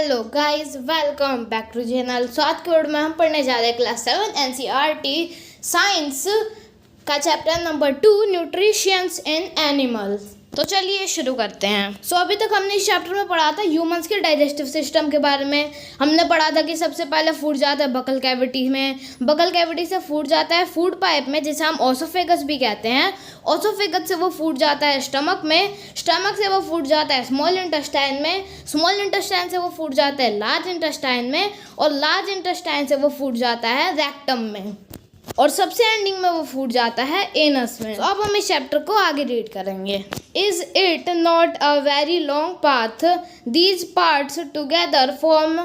Hello guys, welcome back to channel. So आज के video में हम पढ़ने जा रहे हैं क्लास 7 एनसीईआरटी साइंस का chapter number 2 nutritions in animals. तो चलिए शुरू करते हैं। सो अभी तक हमने इस चैप्टर में पढ़ा था ह्यूमंस के डाइजेस्टिव सिस्टम के बारे में। हमने पढ़ा था कि सबसे पहले फूड जाता है बकल कैविटी में, बकल कैविटी से फूड जाता है फूड पाइप में, जिसे हम ओसोफेगस भी कहते हैं। ओसोफेगस से वो फूड जाता है स्टमक में, स्टमक से वो फूड जाता है स्मॉल इंटेस्टाइन में, स्मॉल इंटेस्टाइन से वो फूड जाता है लार्ज इंटेस्टाइन में, और लार्ज इंटेस्टाइन से वो फूड जाता है रेक्टम में, और सबसे एंडिंग में वो फूड जाता है एनस में। तो अब हम इस चैप्टर को आगे रीड करेंगे। Is it not a very long path, these parts together form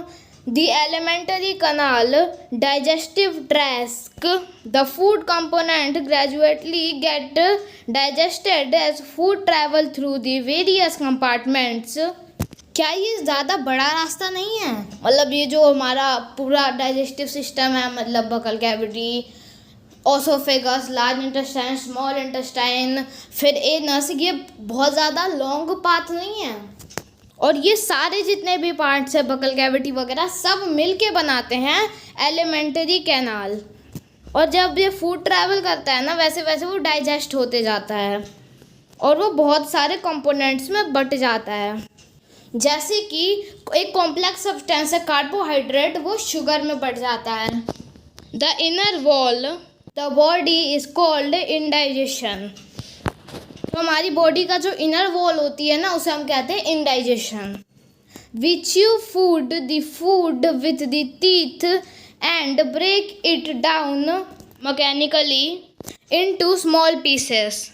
the alimentary canal, digestive tract, the food component gradually get digested as food travel through the various compartments. क्या ये ज़्यादा बड़ा रास्ता नहीं है? मतलब ये जो हमारा पूरा डाइजेस्टिव सिस्टम है, मतलब buccal cavity, oesophagus, large intestine, small intestine, फिर एनस, ये बहुत ज़्यादा लॉन्ग पाथ नहीं है। और ये सारे जितने भी पार्ट्स है बकल कैविटी वगैरह सब मिलके बनाते हैं एलिमेंटरी कैनाल। और जब ये फूड ट्रैवल करता है ना, वैसे वैसे वो डाइजेस्ट होते जाता है और वो बहुत सारे कंपोनेंट्स में बट जाता है। जैसे कि एक कॉम्प्लेक्स सब्सटेंस है कार्बोहाइड्रेट, वो शुगर में बढ़ जाता है। The inner wall the body is called indigestion. तो हमारी बॉडी का जो इनर वॉल होती है ना, उसे हम कहते हैं indigestion. We chew food the food with the teeth and break it down mechanically into small pieces.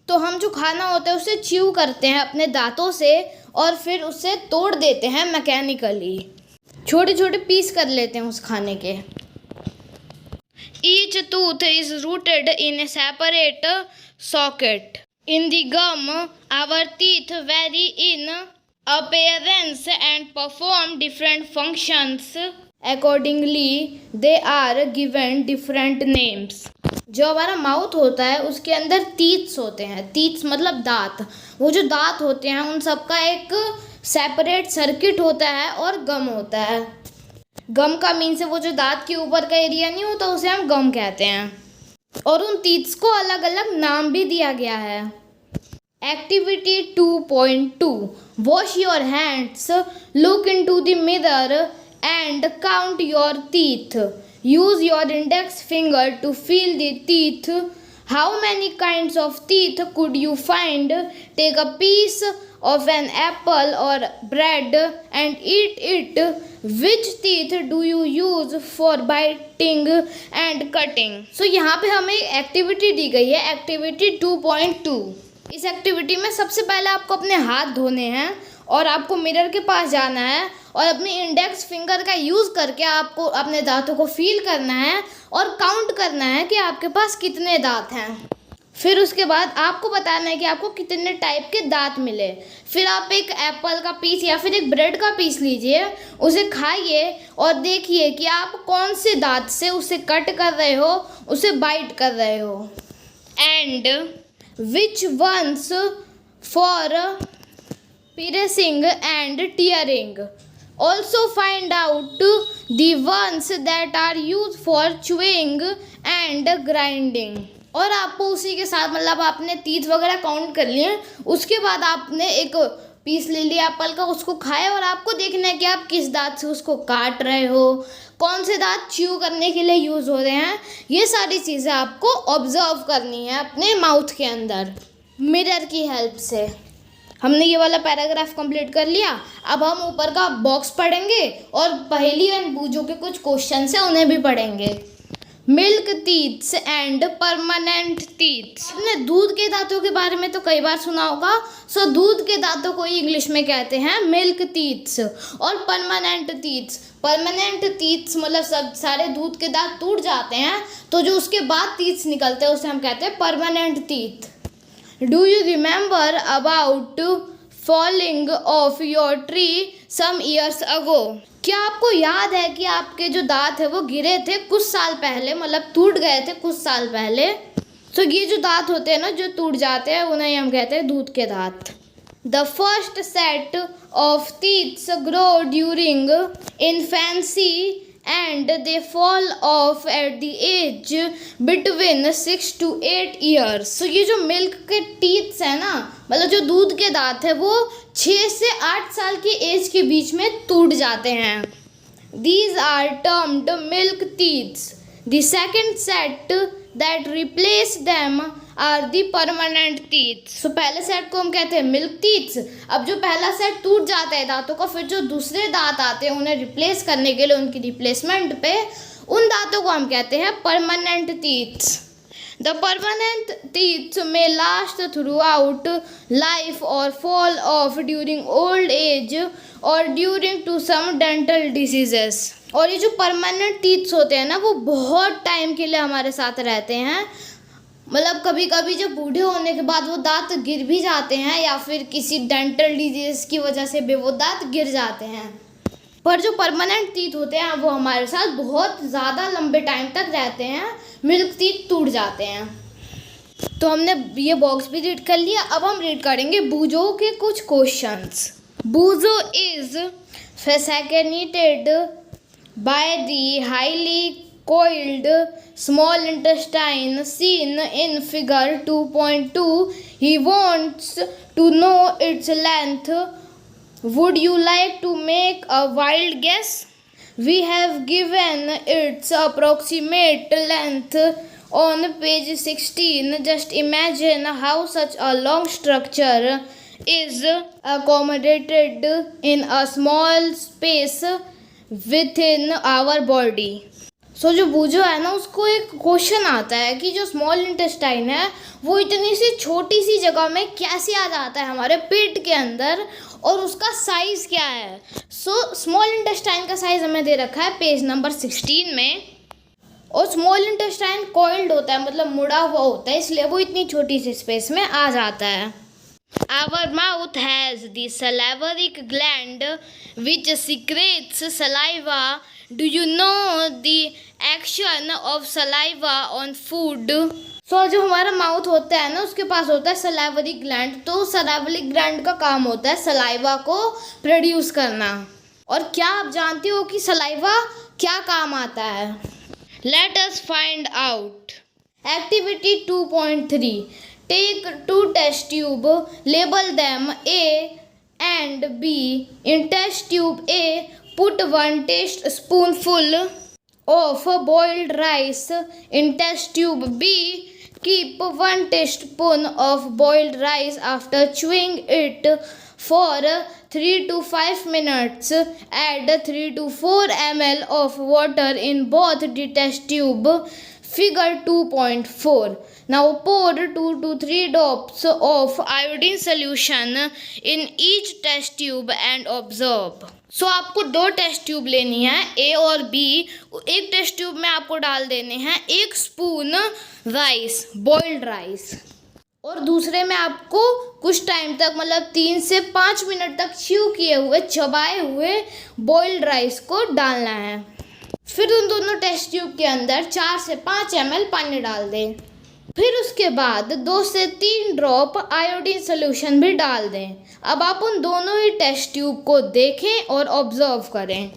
तो हम जो खाना होता है उसे च्यू करते हैं अपने दांतों से और फिर उसे तोड़ देते हैं मैकेनिकली, छोटे छोटे पीस कर लेते हैं उस खाने के। Each tooth is rooted in a separate socket in the gum. Our teeth vary in appearance and perform different functions accordingly they are given different names. जो हमारा माउथ होता है उसके अंदर टीथ्स होते हैं, टीथ्स मतलब दांत। वो जो दांत होते हैं उन सबका एक सेपरेट सर्किट होता है और गम होता है। गम का मीन से वो जो दांत के ऊपर का एरिया नहीं होता, उसे हम गम कहते हैं। और उन टीथ्स को अलग अलग नाम भी दिया गया है। Activity 2.2 wash your hands, look into the mirror and count your teeth. Use your index finger to feel the teeth. How many kinds of teeth could you find? Take a piece of an apple or bread and eat it. Which teeth do you use for biting and cutting? So यहाँ पे हमें activity दी गई है, activity 2.2। इस activity में सबसे पहले आपको अपने हाथ धोने हैं और आपको मिरर के पास जाना है और अपनी इंडेक्स फिंगर का यूज़ करके आपको अपने दांतों को फील करना है और काउंट करना है कि आपके पास कितने दांत हैं। फिर उसके बाद आपको बताना है कि आपको कितने टाइप के दांत मिले। फिर आप एक एप्पल का पीस या फिर एक ब्रेड का पीस लीजिए, उसे खाइए और देखिए कि आप कौन से दांत से उसे कट कर रहे हो, उसे बाइट कर रहे हो। And which ones for piercing and tearing. Also find out the ones that are used for chewing and grinding. और आपको उसी के साथ मतलब आपने टीथ वगैरह काउंट कर लिए, उसके बाद आपने एक पीस ले लिया एप्पल का, उसको खाया और आपको देखना है कि आप किस दांत से उसको काट रहे हो, कौन से दांत च्यू करने के लिए यूज़ हो रहे हैं। ये सारी चीज़ें आपको ऑब्जर्व करनी है अपने माउथ के अंदर मिरर की हेल्प से। हमने ये वाला पैराग्राफ कंप्लीट कर लिया। अब हम ऊपर का बॉक्स पढ़ेंगे और पहेली एंड बूझों के कुछ क्वेश्चन है उन्हें भी पढ़ेंगे। Milk teeths and permanent teeths. आपने दूध के दांतों के बारे में तो कई बार सुना होगा। सो दूध के दांतों को इंग्लिश में कहते हैं मिल्क टीथ्स। और परमानेंट टीथ्स, परमानेंट टीथ्स मतलब सब सारे दूध के दांत टूट जाते हैं तो जो उसके बाद टीथ्स निकलते हैं उसे हम कहते हैं permanent teeth. Do you remember about falling off your tree some years ago? क्या आपको याद है कि आपके जो दांत है वो गिरे थे कुछ साल पहले, मतलब टूट गए थे कुछ साल पहले। तो ये जो दांत होते हैं ना जो टूट जाते हैं, उन्हें हम कहते हैं दूध के दांत। The first set of teeth grow during infancy and they fall off at the age between 6 to 8 years. So ये जो मिल्क के टीथ्स है ना, मतलब जो दूध के दांत है, वो 6 से 8 साल की एज के बीच में टूट जाते हैं. These are termed milk teeth. The second set that replace them are the permanent teeth. So पहले सेट को हम कहते हैं मिल्क टीथ्स. अब जो पहला सेट टूट जाता है दांतों का, फिर जो दूसरे दांत आते हैं उन्हें रिप्लेस करने के लिए, उनकी रिप्लेसमेंट पे, उन दांतों को हम कहते हैं permanent teeths. The permanent teeth may last throughout life or fall off during old age or during to some dental diseases. और ये जो परमानेंट टीथ्स होते हैं ना, वो बहुत टाइम के लिए हमारे साथ रहते हैं. मतलब कभी कभी जब बूढ़े होने के बाद वो दांत गिर भी जाते हैं या फिर किसी डेंटल डिजीज की वजह से भी वो दांत गिर जाते हैं. पर जो परमानेंट टीथ होते हैं वो हमारे साथ बहुत ज़्यादा लंबे टाइम तक रहते हैं. मिल्क टीथ टूट जाते हैं. तो हमने ये बॉक्स भी रीड कर लिया. अब हम रीड करेंगे बूजो के कुछ questions. बूजो is fascinated by the highly coiled small intestine seen in figure 2.2. He wants to know its length. Would you like to make a wild guess? We have given its approximate length on page 16. Just imagine how such a long structure is accommodated in a small space within our body. सो जो बूजो है ना, उसको एक question आता है कि जो small intestine है वो इतनी सी छोटी सी जगह में कैसे आ जाता है हमारे पेट के अंदर, और उसका साइज़ क्या है. सो स्मॉल इंटेस्टाइन का साइज़ हमें दे रखा है पेज नंबर 16 में. और स्मॉल इंटेस्टाइन कॉइल्ड होता है, मतलब मुड़ा हुआ होता है, इसलिए वो इतनी छोटी सी स्पेस में आ जाता है. Our mouth has the salivary gland which secretes saliva. Do you know the action of saliva on food? So जो हमारा माउथ होता है ना, उसके पास होता है सलाइवरी ग्लैंड. तो सलाइवरी ग्लैंड का काम होता है सलाइवा को प्रोड्यूस करना. और क्या आप जानते हो कि सलाइवा क्या काम आता है? Let us find out. Activity 2.3. Take 2 test tube, label them A and B. In test tube A, put 1 tablespoonful of boiled rice. In test tube B, keep 1 teaspoon of boiled rice. After chewing it for 3 to 5 minutes, add 3 to 4 ml of water in both the test tube. Figure 2.4. Now pour 2 to 3 drops of iodine solution in each test tube and observe. सो आपको 2 test tube लेनी है, ए और B. एक test tube में आपको डाल देने हैं 1 स्पून राइस, बॉइल्ड राइस, और दूसरे में आपको कुछ टाइम तक, मतलब 3 से 5 मिनट तक च्यू किए हुए, चबाए हुए बॉइल्ड राइस को डालना है. फिर उन दोनों टेस्ट ट्यूब के अंदर 4 से 5 ml पानी डाल दें. फिर उसके बाद 2 से 3 ड्रॉप आयोडीन सोल्यूशन भी डाल दें. अब आप उन दोनों ही टेस्ट ट्यूब को देखें और ऑब्जर्व करें.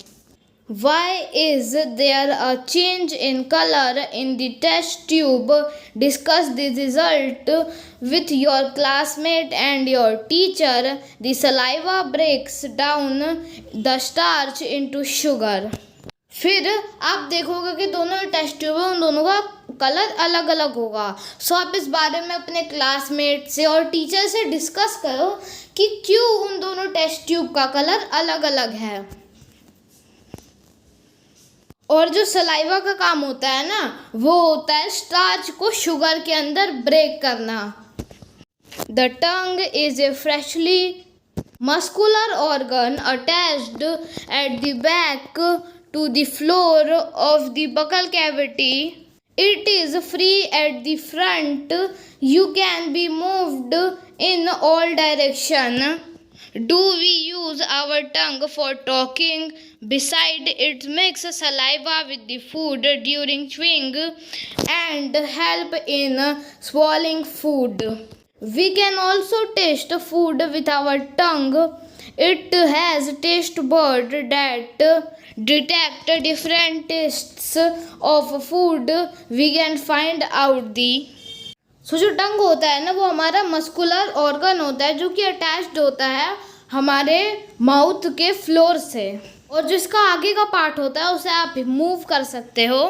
Why is there a change in color in the test tube? Discuss the result with your classmate and your teacher. The saliva breaks down the starch into sugar. फिर आप देखोगे कि दोनों test tube है, उन दोनों का कलर अलग अलग होगा. सो आप इस बारे में अपने क्लासमेट से और टीचर से डिस्कस करो कि क्यों उन दोनों टेस्ट ट्यूब का कलर अलग अलग है. और जो सलाइवा का काम होता है ना, वो होता है स्टार्च को शुगर के अंदर ब्रेक करना. The tongue is a freshly muscular organ attached at the back to the floor of the buccal cavity. It is free at the front. You can be moved in all directions. Do we use our tongue for talking? Beside it makes saliva with the food during chewing and help in swallowing food. We can also taste food with our tongue. It has taste bud that detect different tastes of food. We can find out the जो टंग होता है ना, वो हमारा muscular organ होता है जो कि अटैच्ड होता है हमारे माउथ के फ्लोर से, और जो इसका आगे का पार्ट होता है उसे आप मूव कर सकते हो।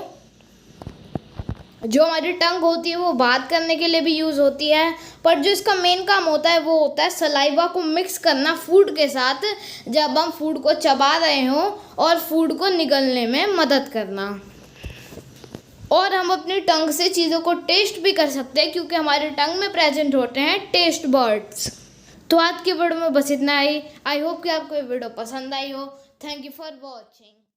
जो हमारी टंग होती है वो बात करने के लिए भी यूज़ होती है, पर जो इसका मेन काम होता है वो होता है सलाइवा को मिक्स करना फूड के साथ जब हम फूड को चबा रहे हों, और फूड को निगलने में मदद करना। और हम अपनी टंग से चीज़ों को टेस्ट भी कर सकते हैं क्योंकि हमारे टंग में प्रेजेंट होते हैं टेस्ट बर्ड्स। तो आज की वीडियो में बस इतना ही। आई होप कि आपको ये वीडियो पसंद आई हो। Thank you for watching.